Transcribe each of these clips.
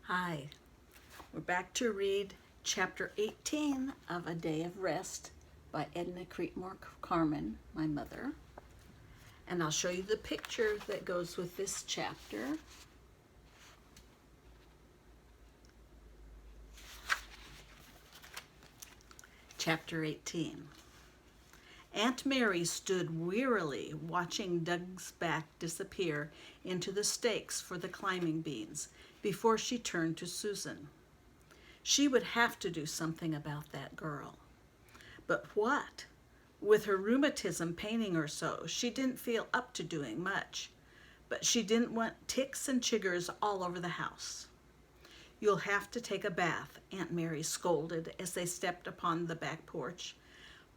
Hi, we're back to read chapter 18 of A Day of Rest by Edna Creekmore Carmen, my mother. And I'll show you the picture that goes with this chapter. Chapter 18. Aunt Mary stood wearily watching Doug's back disappear into the stakes for the climbing beans before she turned to Susan. She would have to do something about that girl. But what? With her rheumatism paining her so, she didn't feel up to doing much. But she didn't want ticks and chiggers all over the house. "You'll have to take a bath," Aunt Mary scolded as they stepped upon the back porch.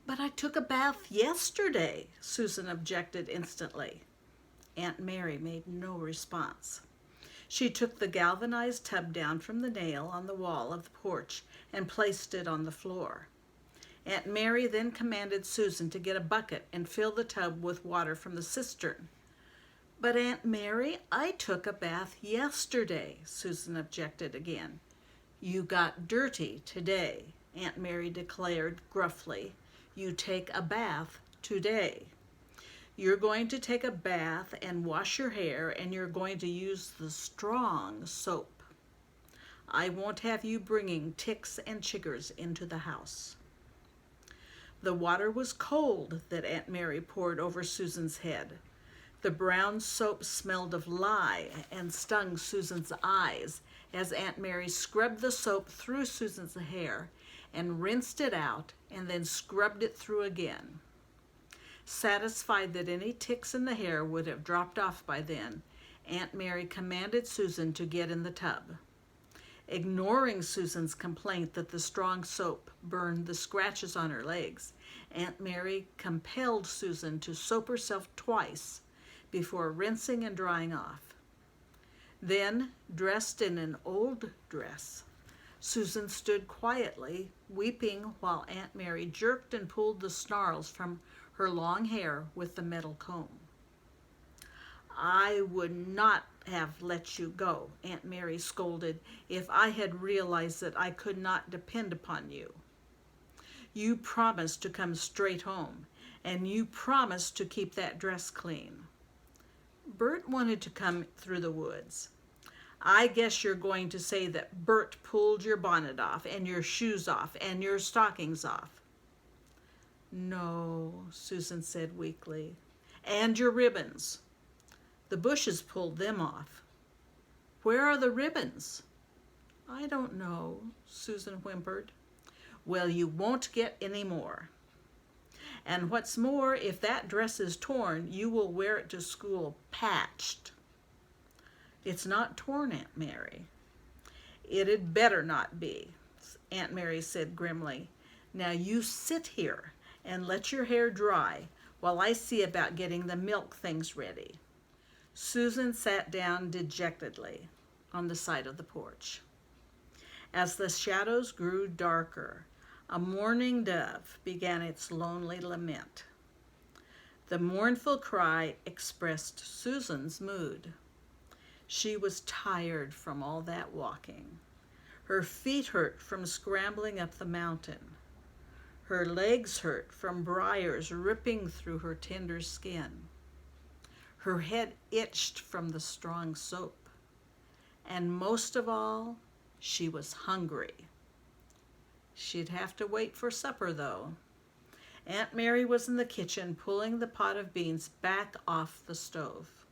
"But I took a bath yesterday," Susan objected instantly. Aunt Mary made no response. She took the galvanized tub down from the nail on the wall of the porch and placed it on the floor. Aunt Mary then commanded Susan to get a bucket and fill the tub with water from the cistern. "But Aunt Mary, I took a bath yesterday," Susan objected again. "You got dirty today," Aunt Mary declared gruffly. "You take a bath today. You're going to take a bath and wash your hair, and you're going to use the strong soap. I won't have you bringing ticks and chiggers into the house." The water was cold that Aunt Mary poured over Susan's head. The brown soap smelled of lye and stung Susan's eyes as Aunt Mary scrubbed the soap through Susan's hair and rinsed it out and then scrubbed it through again. Satisfied that any ticks in the hair would have dropped off by then, Aunt Mary commanded Susan to get in the tub. Ignoring Susan's complaint that the strong soap burned the scratches on her legs, Aunt Mary compelled Susan to soap herself twice before rinsing and drying off. Then, dressed in an old dress, Susan stood quietly, weeping while Aunt Mary jerked and pulled the snarls from her long hair with the metal comb. "I would not have let you go," Aunt Mary scolded, "if I had realized that I could not depend upon you. You promised to come straight home, and you promised to keep that dress clean. Bert wanted to come through the woods. I guess you're going to say that Bert pulled your bonnet off, and your shoes off, and your stockings off." "No," Susan said weakly. "And your ribbons. The bushes pulled them off." "Where are the ribbons?" "I don't know," Susan whimpered. "Well, you won't get any more. And what's more, if that dress is torn, you will wear it to school patched." "It's not torn, Aunt Mary." "It'd better not be," Aunt Mary said grimly. "Now you sit here and let your hair dry while I see about getting the milk things ready." Susan sat down dejectedly on the side of the porch. As the shadows grew darker, a mourning dove began its lonely lament. The mournful cry expressed Susan's mood. She was tired from all that walking. Her feet hurt from scrambling up the mountain. Her legs hurt from briars ripping through her tender skin. Her head itched from the strong soap. And most of all, she was hungry. She'd have to wait for supper, though. Aunt Mary was in the kitchen pulling the pot of beans back off the stove.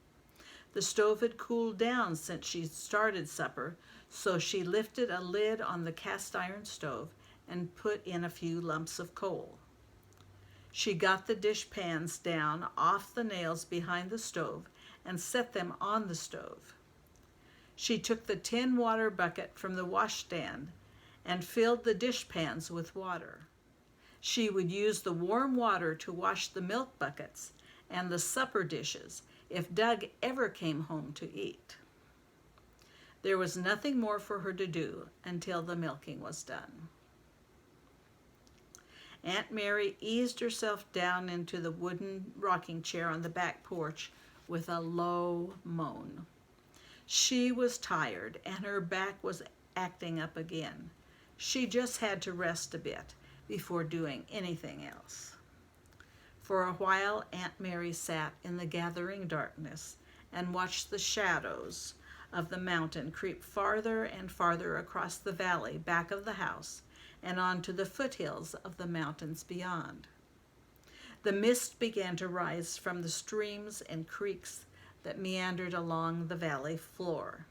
The stove had cooled down since she started supper, so she lifted a lid on the cast iron stove and put in a few lumps of coal. She got the dish pans down off the nails behind the stove and set them on the stove. She took the tin water bucket from the washstand and filled the dish pans with water. She would use the warm water to wash the milk buckets and the supper dishes if Doug ever came home to eat. There was nothing more for her to do until the milking was done. Aunt Mary eased herself down into the wooden rocking chair on the back porch with a low moan. She was tired and her back was acting up again. She just had to rest a bit before doing anything else. For a while, Aunt Mary sat in the gathering darkness and watched the shadows of the mountain creep farther and farther across the valley back of the house and onto the foothills of the mountains beyond. The mist began to rise from the streams and creeks that meandered along the valley floor.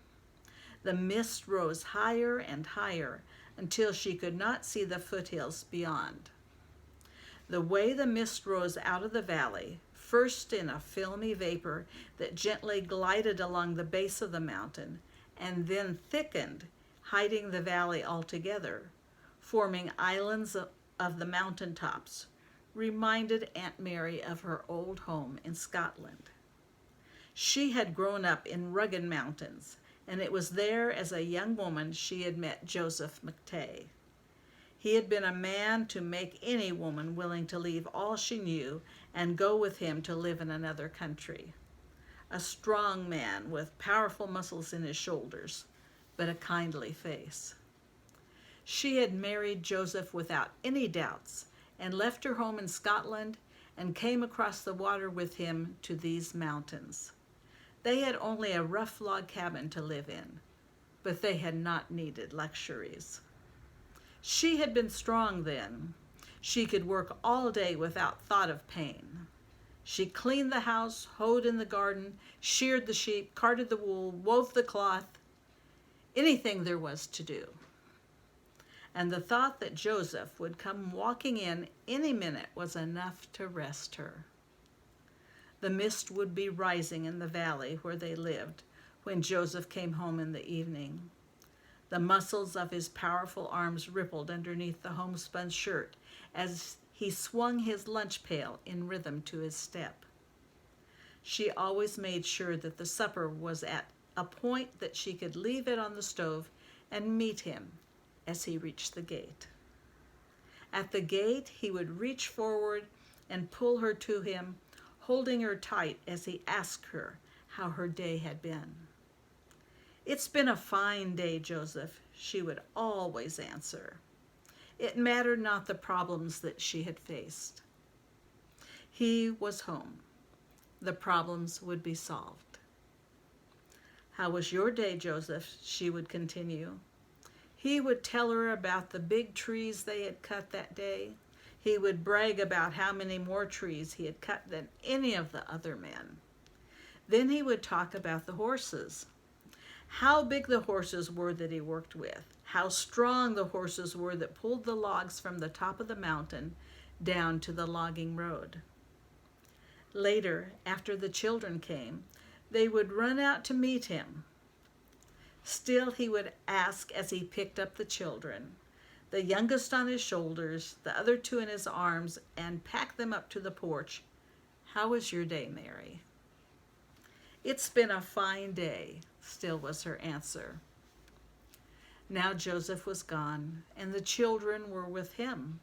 The mist rose higher and higher until she could not see the foothills beyond. The way the mist rose out of the valley, first in a filmy vapor that gently glided along the base of the mountain, and then thickened, hiding the valley altogether, forming islands of the mountain tops, reminded Aunt Mary of her old home in Scotland. She had grown up in rugged mountains, and it was there as a young woman she had met Joseph McTay. He had been a man to make any woman willing to leave all she knew and go with him to live in another country. A strong man with powerful muscles in his shoulders, but a kindly face. She had married Joseph without any doubts and left her home in Scotland and came across the water with him to these mountains. They had only a rough log cabin to live in, but they had not needed luxuries. She had been strong then. She could work all day without thought of pain. She cleaned the house, hoed in the garden, sheared the sheep, carded the wool, wove the cloth, anything there was to do. And the thought that Joseph would come walking in any minute was enough to rest her. The mist would be rising in the valley where they lived when Joseph came home in the evening. The muscles of his powerful arms rippled underneath the homespun shirt as he swung his lunch pail in rhythm to his step. She always made sure that the supper was at a point that she could leave it on the stove and meet him as he reached the gate. At the gate, he would reach forward and pull her to him, holding her tight as he asked her how her day had been. "It's been a fine day, Joseph," she would always answer. It mattered not the problems that she had faced. He was home. The problems would be solved. "How was your day, Joseph?" she would continue. He would tell her about the big trees they had cut that day. He would brag about how many more trees he had cut than any of the other men. Then he would talk about the horses. How big the horses were that he worked with, how strong the horses were that pulled the logs from the top of the mountain down to the logging road. Later, after the children came, they would run out to meet him. Still he would ask as he picked up the children, the youngest on his shoulders, the other two in his arms, and pack them up to the porch. "How was your day, Mary?" "It's been a fine day," still was her answer. Now Joseph was gone, and the children were with him.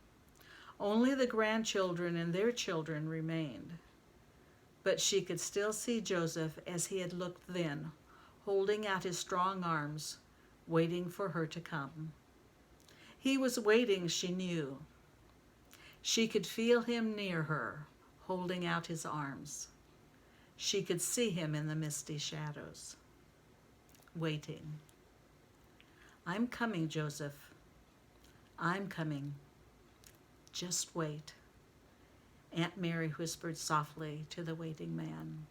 Only the grandchildren and their children remained. But she could still see Joseph as he had looked then, holding out his strong arms, waiting for her to come. He was waiting, she knew. She could feel him near her, holding out his arms. She could see him in the misty shadows, waiting. "I'm coming, Joseph. I'm coming. Just wait," Aunt Mary whispered softly to the waiting man.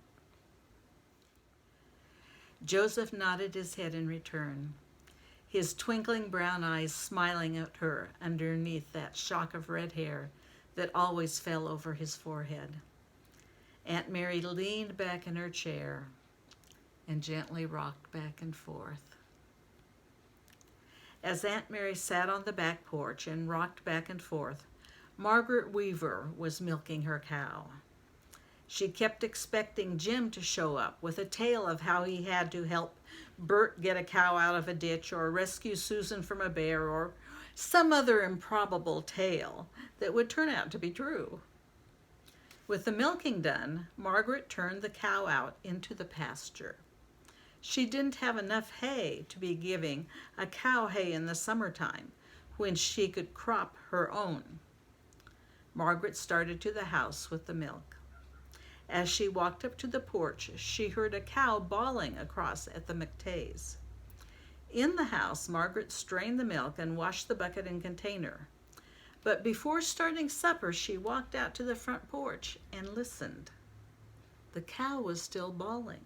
Joseph nodded his head in return, his twinkling brown eyes smiling at her underneath that shock of red hair that always fell over his forehead. Aunt Mary leaned back in her chair and gently rocked back and forth. As Aunt Mary sat on the back porch and rocked back and forth, Margaret Weaver was milking her cow. She kept expecting Jim to show up with a tale of how he had to help Bert get a cow out of a ditch or rescue Susan from a bear or some other improbable tale that would turn out to be true. With the milking done, Margaret turned the cow out into the pasture. She didn't have enough hay to be giving a cow hay in the summertime when she could crop her own. Margaret started to the house with the milk. As she walked up to the porch, she heard a cow bawling across at the McTays. In the house, Margaret strained the milk and washed the bucket and container. But before starting supper, she walked out to the front porch and listened. The cow was still bawling.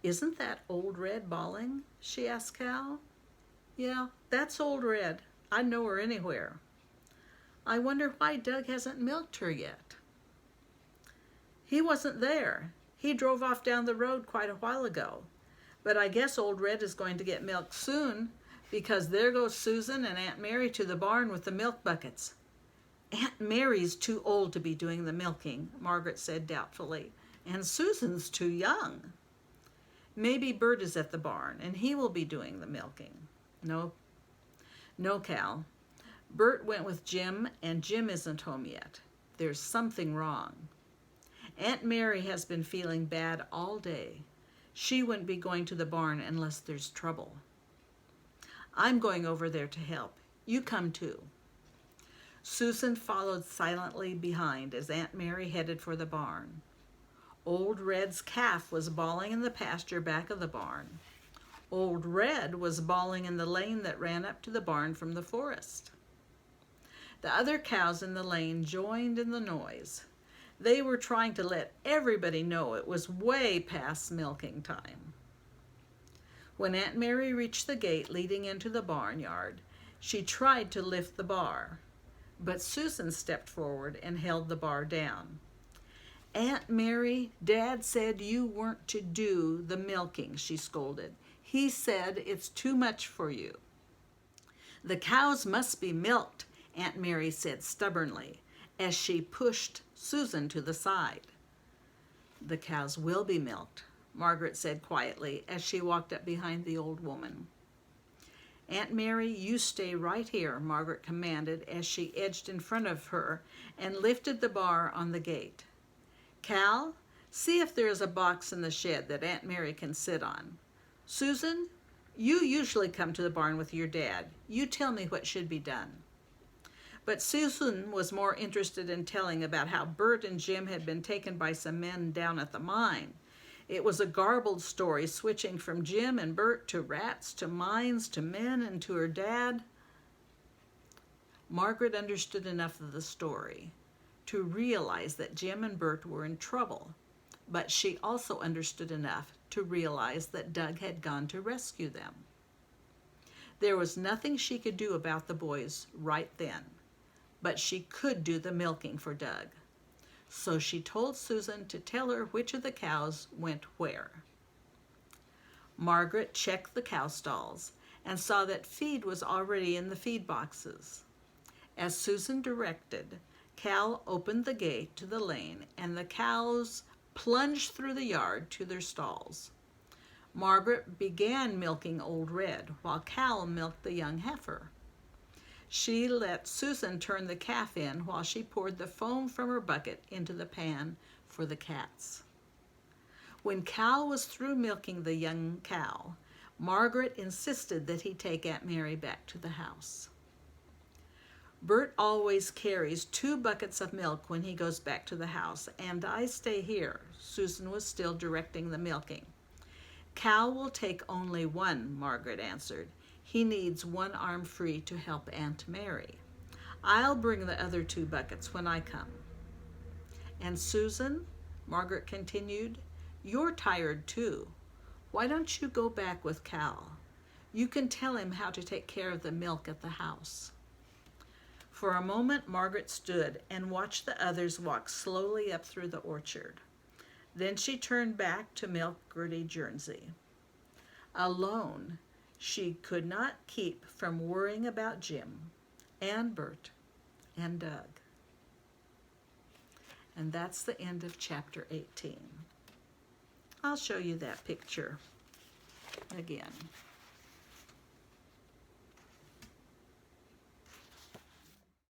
"Isn't that Old Red bawling?" she asked Cal. "Yeah, that's Old Red. I'd know her anywhere." "I wonder why Doug hasn't milked her yet." "He wasn't there. He drove off down the road quite a while ago. But I guess Old Red is going to get milked soon, because there goes Susan and Aunt Mary to the barn with the milk buckets." "Aunt Mary's too old to be doing the milking," Margaret said doubtfully, "and Susan's too young." "Maybe Bert is at the barn, and he will be doing the milking." No, Cal. Bert went with Jim, and Jim isn't home yet. There's something wrong. Aunt Mary has been feeling bad all day. She wouldn't be going to the barn unless there's trouble. I'm going over there to help. You come too." Susan followed silently behind as Aunt Mary headed for the barn. Old Red's calf was bawling in the pasture back of the barn. Old Red was bawling in the lane that ran up to the barn from the forest. The other cows in the lane joined in the noise. They were trying to let everybody know it was way past milking time. When Aunt Mary reached the gate leading into the barnyard, she tried to lift the bar, but Susan stepped forward and held the bar down. "Aunt Mary, Dad said you weren't to do the milking," she scolded. "He said it's too much for you." "The cows must be milked," Aunt Mary said stubbornly, as she pushed Susan to the side. "The cows will be milked," Margaret said quietly as she walked up behind the old woman. "Aunt Mary, you stay right here," Margaret commanded as she edged in front of her and lifted the bar on the gate. "Cal, see if there is a box in the shed that Aunt Mary can sit on. Susan, you usually come to the barn with your dad. You tell me what should be done." But Susan was more interested in telling about how Bert and Jim had been taken by some men down at the mine. It was a garbled story, switching from Jim and Bert to rats, to mines, to men, and to her dad. Margaret understood enough of the story to realize that Jim and Bert were in trouble, but she also understood enough to realize that Doug had gone to rescue them. There was nothing she could do about the boys right then, but she could do the milking for Doug. So she told Susan to tell her which of the cows went where. Margaret checked the cow stalls and saw that feed was already in the feed boxes. As Susan directed, Cal opened the gate to the lane and the cows plunged through the yard to their stalls. Margaret began milking Old Red while Cal milked the young heifer. She let Susan turn the calf in while she poured the foam from her bucket into the pan for the cats. When Cal was through milking the young cow, Margaret insisted that he take Aunt Mary back to the house. "Bert always carries 2 buckets of milk when he goes back to the house, and I stay here." Susan was still directing the milking. "Cal will take only 1, Margaret answered. "He needs 1 arm free to help Aunt Mary. I'll bring the other 2 buckets when I come." "And Susan," Margaret continued, "you're tired too. Why don't you go back with Cal? You can tell him how to take care of the milk at the house." For a moment, Margaret stood and watched the others walk slowly up through the orchard. Then she turned back to milk Gertie Guernsey. Alone, she could not keep from worrying about Jim and Bert and Doug. And that's the end of chapter 18. I'll show you that picture again.